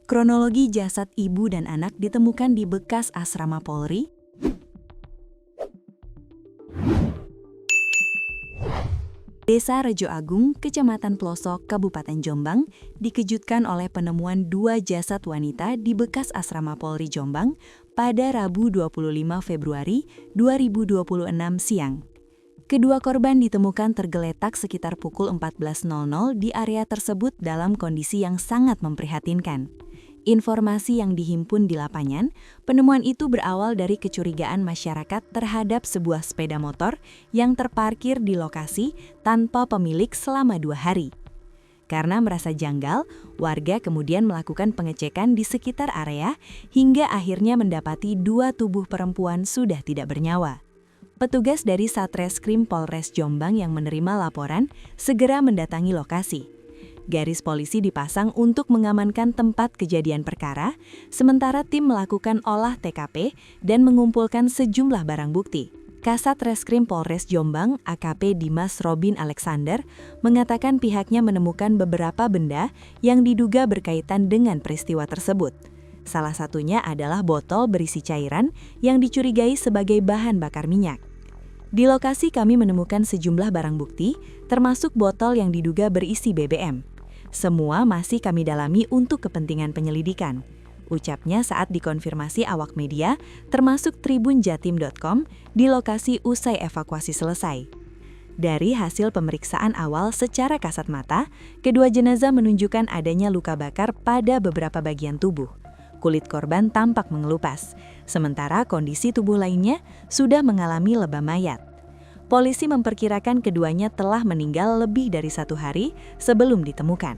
Kronologi jasad ibu dan anak ditemukan di bekas asrama Polri. Desa Rejo Agung, Kecamatan Plosok, Kabupaten Jombang, dikejutkan oleh penemuan 2 jasad wanita di bekas asrama Polri Jombang pada Rabu 25 Februari 2026 siang. Kedua korban ditemukan tergeletak sekitar pukul 14.00 di area tersebut dalam kondisi yang sangat memprihatinkan. Informasi yang dihimpun di lapangan, penemuan itu berawal dari kecurigaan masyarakat terhadap sebuah sepeda motor yang terparkir di lokasi tanpa pemilik selama 2 hari. Karena merasa janggal, warga kemudian melakukan pengecekan di sekitar area hingga akhirnya mendapati 2 tubuh perempuan sudah tidak bernyawa. Petugas dari Satreskrim Polres Jombang yang menerima laporan segera mendatangi lokasi. Garis polisi dipasang untuk mengamankan tempat kejadian perkara, sementara tim melakukan olah TKP dan mengumpulkan sejumlah barang bukti. Kasat Reskrim Polres Jombang, AKP Dimas Robin Alexander, mengatakan pihaknya menemukan beberapa benda yang diduga berkaitan dengan peristiwa tersebut. Salah satunya adalah botol berisi cairan yang dicurigai sebagai bahan bakar minyak. Di lokasi kami menemukan sejumlah barang bukti, termasuk botol yang diduga berisi BBM. Semua masih kami dalami untuk kepentingan penyelidikan, ucapnya saat dikonfirmasi awak media, termasuk tribunjatim.com, di lokasi usai evakuasi selesai. Dari hasil pemeriksaan awal secara kasat mata, kedua jenazah menunjukkan adanya luka bakar pada beberapa bagian tubuh. Kulit korban tampak mengelupas, sementara kondisi tubuh lainnya sudah mengalami lebam mayat. Polisi memperkirakan keduanya telah meninggal lebih dari 1 hari sebelum ditemukan.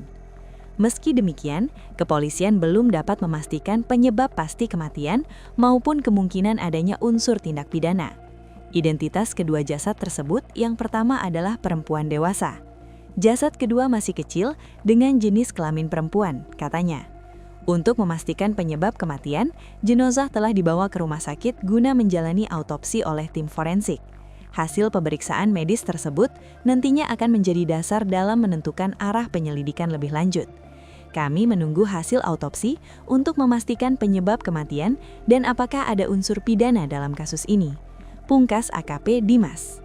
Meski demikian, kepolisian belum dapat memastikan penyebab pasti kematian maupun kemungkinan adanya unsur tindak pidana. Identitas kedua jasad tersebut yang pertama adalah perempuan dewasa. Jasad kedua masih kecil dengan jenis kelamin perempuan, katanya. Untuk memastikan penyebab kematian, jenazah telah dibawa ke rumah sakit guna menjalani autopsi oleh tim forensik. Hasil pemeriksaan medis tersebut nantinya akan menjadi dasar dalam menentukan arah penyelidikan lebih lanjut. Kami menunggu hasil autopsi untuk memastikan penyebab kematian dan apakah ada unsur pidana dalam kasus ini. Pungkas AKP Dimas.